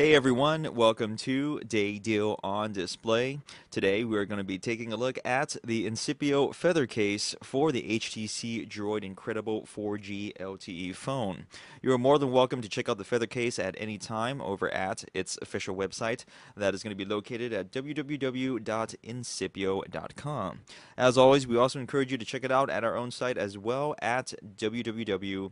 Hey everyone, welcome to Day Deal on Display. Today we're going to be taking a look at the Incipio feather case for the HTC Droid Incredible 4G LTE phone. You are more than welcome to check out the feather case at any time over at its official website. That is going to be located at www.incipio.com. As always, we also encourage you to check it out at our own site as well at www.daydeal.com.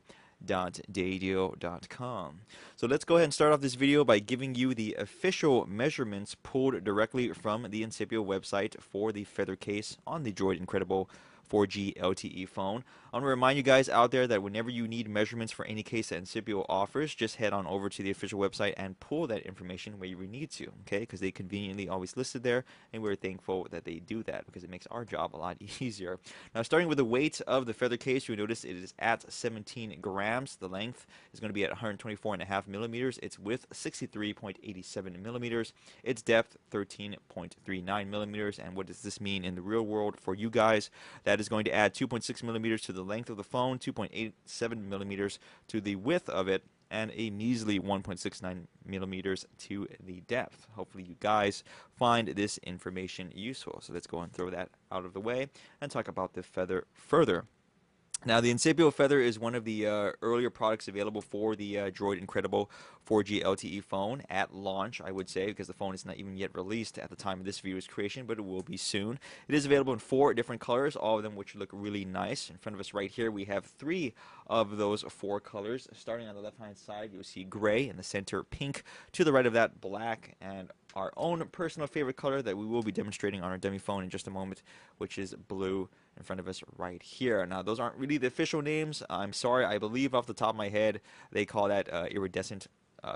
So let's go ahead and start off this video by giving you the official measurements pulled directly from the Incipio website for the feather case on the Droid Incredible 4G LTE phone. I want to remind you guys out there that whenever you need measurements for any case that Incipio offers, just head on over to the official website and pull that information where you need to, okay? Because they conveniently always listed there, and we're thankful that they do that because it makes our job a lot easier. Now, starting with the weight of the feather case, you'll notice it is at 17 grams. The length is going to be at 124.5 millimeters. Its width 63.87 millimeters. Its depth 13.39 millimeters. And what does this mean in the real world for you guys? That is going to add 2.6 millimeters to the length of the phone, 2.87 millimeters to the width of it, and a measly 1.69 millimeters to the depth. Hopefully you guys find this information useful. So let's go and throw that out of the way and talk about the feather further. Now, the Incipio Feather is one of the earlier products available for the Droid Incredible 4G LTE phone at launch, I would say, because the phone is not even yet released at the time of this video's creation, but it will be soon. It is available in 4 different colors, all of them which look really nice. In front of us right here, we have 3 of those 4 colors. Starting on the left-hand side, you'll see gray, in the center pink, to the right of that black, and our own personal favorite color that we will be demonstrating on our dummy phone in just a moment, which is blue in front of us right here. Now, those aren't really the official names. I'm sorry, I believe off the top of my head they call that iridescent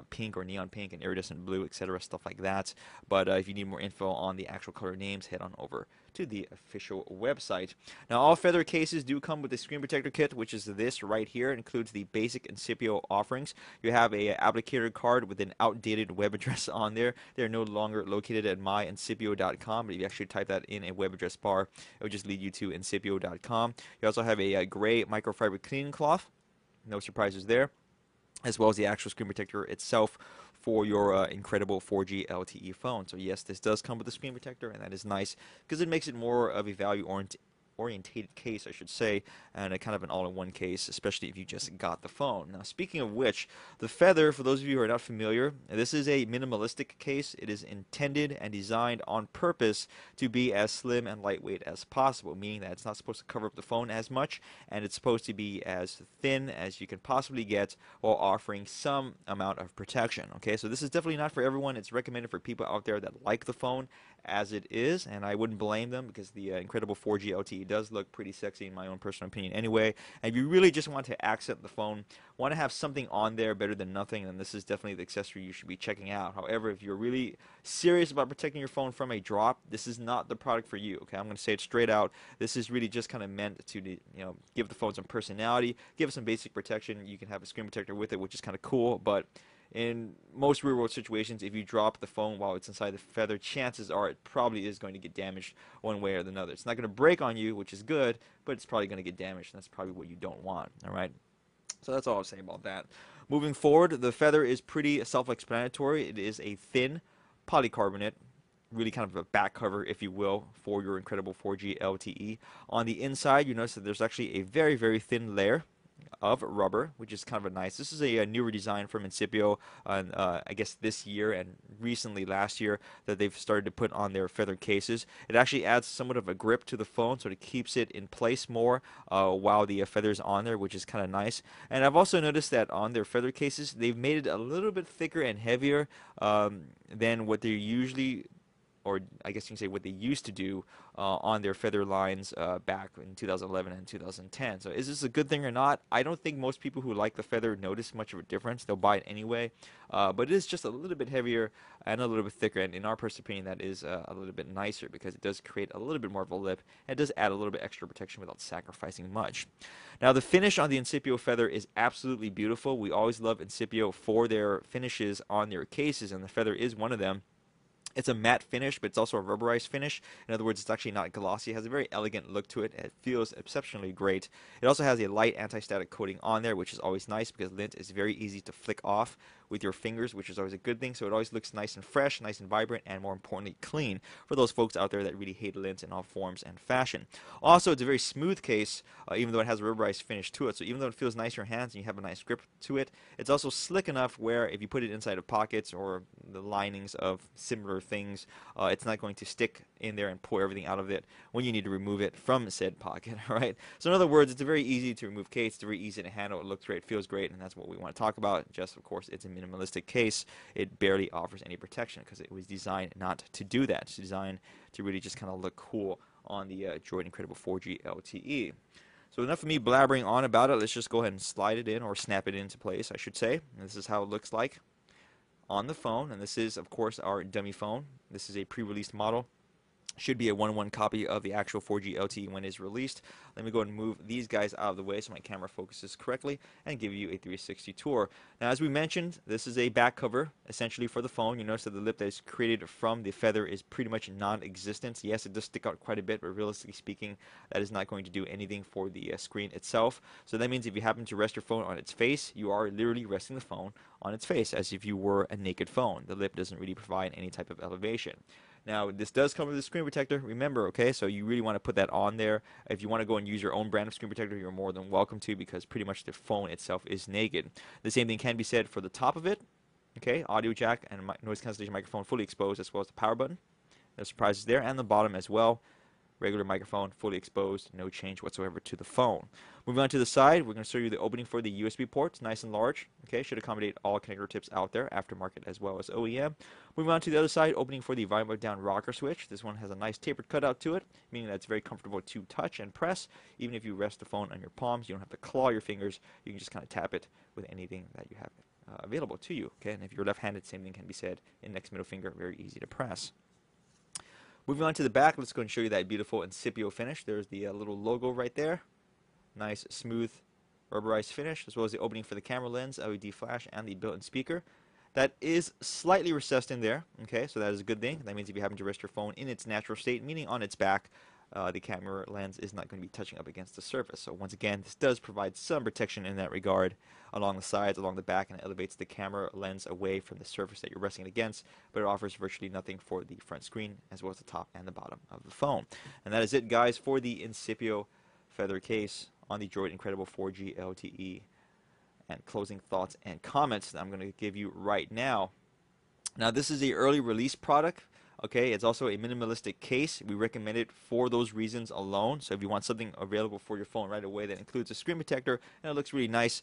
pink or neon pink and iridescent blue, etc., stuff like that. But if you need more info on the actual color names, head on over to the official website. Now, all feather cases do come with a screen protector kit, which is this right here. It includes the basic Incipio offerings. You have a applicator card with an outdated web address on there. They're no longer located at myincipio.com, but if you actually type that in a web address bar, it will just lead you to incipio.com. You also have a gray microfiber cleaning cloth. No surprises there, as well as the actual screen protector itself for your Incredible 4G LTE phone. So yes, this does come with a screen protector, and that is nice because it makes it more of a value-orientated case, I should say, and a kind of an all-in-one case, especially if you just got the phone. Now, speaking of which, the Feather, for those of you who are not familiar, this is a minimalistic case. It is intended and designed on purpose to be as slim and lightweight as possible, meaning that it's not supposed to cover up the phone as much, and it's supposed to be as thin as you can possibly get while offering some amount of protection. Okay, so this is definitely not for everyone. It's recommended for people out there that like the phone as it is, and I wouldn't blame them because the Incredible 4G LTE does look pretty sexy in my own personal opinion anyway. And if you really just want to accent the phone, want to have something on there better than nothing, then this is definitely the accessory you should be checking out. However, if you're really serious about protecting your phone from a drop, this is not the product for you. Okay, I'm going to say it straight out. This is really just kind of meant to, give the phone some personality, give it some basic protection. You can have a screen protector with it, which is kind of cool, but in most real-world situations, if you drop the phone while it's inside the feather, chances are it probably is going to get damaged one way or another. It's not going to break on you, which is good, but it's probably going to get damaged, and that's probably what you don't want. All right? So that's all I'll say about that. Moving forward, the feather is pretty self-explanatory. It is a thin polycarbonate, really kind of a back cover, if you will, for your Incredible 4G LTE. On the inside, you notice that there's actually a very, very thin layer of rubber, which is kind of a nice. This is a newer design from Incipio, I guess this year and recently last year that they've started to put on their feather cases. It actually adds somewhat of a grip to the phone, so it keeps it in place more while the feather's on there, which is kind of nice. And I've also noticed that on their feather cases, they've made it a little bit thicker and heavier than what they're usually, or I guess you can say what they used to do on their feather lines back in 2011 and 2010. So is this a good thing or not? I don't think most people who like the feather notice much of a difference. They'll buy it anyway. But it is just a little bit heavier and a little bit thicker. And in our personal opinion, that is a little bit nicer because it does create a little bit more of a lip. And it does add a little bit extra protection without sacrificing much. Now, the finish on the Incipio feather is absolutely beautiful. We always love Incipio for their finishes on their cases, and the feather is one of them. It's a matte finish, but it's also a rubberized finish. In other words, it's actually not glossy. It has a very elegant look to it. It feels exceptionally great. It also has a light anti-static coating on there, which is always nice because lint is very easy to flick off with your fingers, which is always a good thing. So it always looks nice and fresh, nice and vibrant, and more importantly, clean for those folks out there that really hate lint in all forms and fashion. Also, it's a very smooth case, even though it has a rubberized finish to it. So even though it feels nice in your hands and you have a nice grip to it, it's also slick enough where if you put it inside of pockets or the linings of similar things, it's not going to stick in there and pull everything out of it when you need to remove it from said pocket, right? So in other words, it's a very easy to remove case. It's very easy to handle. It looks great, feels great, and that's what we want to talk about. Just, of course, it's a minimalistic case. It barely offers any protection because it was designed not to do that. It's designed to really just kind of look cool on the Droid Incredible 4G LTE. So enough of me blabbering on about it. Let's just go ahead and slide it in, or snap it into place, I should say. And this is how it looks like on the phone. And this is, of course, our dummy phone. This is a pre-released model. Should be a 1-1 copy of the actual 4G LTE when it's released. Let me go ahead and move these guys out of the way so my camera focuses correctly and give you a 360 tour. Now, as we mentioned, this is a back cover essentially for the phone. You notice that the lip that is created from the feather is pretty much non-existent. Yes, it does stick out quite a bit, but realistically speaking, that is not going to do anything for the screen itself. So that means if you happen to rest your phone on its face, you are literally resting the phone on its face as if you were a naked phone. The lip doesn't really provide any type of elevation. Now, this does come with a screen protector, remember, okay? So you really want to put that on there. If you want to go and use your own brand of screen protector, you're more than welcome to, because pretty much the phone itself is naked. The same thing can be said for the top of it, okay? Audio jack and noise cancellation microphone fully exposed, as well as the power button. No surprises there. And the bottom as well. Regular microphone, fully exposed, no change whatsoever to the phone. Moving on to the side, we're going to show you the opening for the USB ports, nice and large. Okay, should accommodate all connector tips out there, aftermarket as well as OEM. Moving on to the other side, opening for the volume down rocker switch. This one has a nice tapered cutout to it, meaning that it's very comfortable to touch and press. Even if you rest the phone on your palms, you don't have to claw your fingers. You can just kind of tap it with anything that you have available to you. Okay, and if you're left-handed, same thing can be said. Index, middle finger, very easy to press. Moving on to the back, let's go and show you that beautiful Incipio finish. There's the little logo right there. Nice, smooth, rubberized finish, as well as the opening for the camera lens, LED flash, and the built-in speaker. That is slightly recessed in there, okay, so that is a good thing. That means if you happen to rest your phone in its natural state, meaning on its back, the camera lens is not going to be touching up against the surface. So once again, this does provide some protection in that regard along the sides, along the back, and it elevates the camera lens away from the surface that you're resting it against, but it offers virtually nothing for the front screen as well as the top and the bottom of the phone. And that is it, guys, for the Incipio feather case on the Droid Incredible 4G LTE. And closing thoughts and comments that I'm going to give you right now. Now, this is the early release product. Okay, it's also a minimalistic case. We recommend it for those reasons alone. So if you want something available for your phone right away that includes a screen protector and it looks really nice,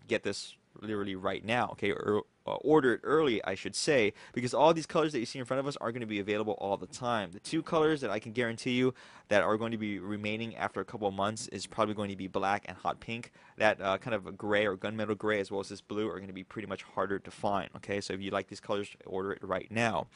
get this literally right now. Okay, order it early, I should say, because all these colors that you see in front of us are going to be available all the time. The two colors that I can guarantee you that are going to be remaining after a couple of months is probably going to be black and hot pink. That kind of a gray or gunmetal gray as well as this blue are going to be pretty much harder to find. Okay, so if you like these colors, order it right now.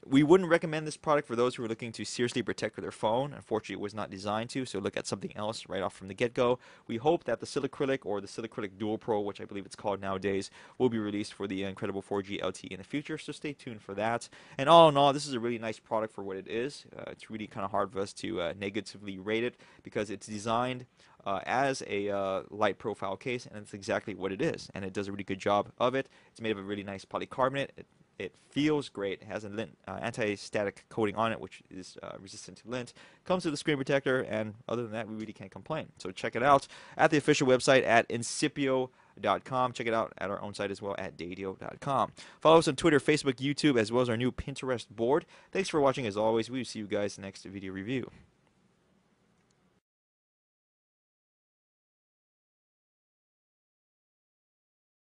We wouldn't recommend this product for those who are looking to seriously protect their phone. Unfortunately, it was not designed to, so look at something else right off from the get-go. We hope that the Silicrylic or the Silicrylic Dual Pro, which I believe it's called nowadays, will be released for the Incredible 4G LTE in the future, so stay tuned for that. And all in all, this is a really nice product for what it is. It's really kind of hard for us to negatively rate it because it's designed as a light profile case, and it's exactly what it is, and it does a really good job of it. It's made of a really nice polycarbonate. It feels great. It has an anti-static coating on it, which is resistant to lint. Comes with a screen protector, and other than that, we really can't complain. So check it out at the official website at Incipio.com. Check it out at our own site as well at Dadio.com. Follow us on Twitter, Facebook, YouTube, as well as our new Pinterest board. Thanks for watching as always. We will see you guys next video review.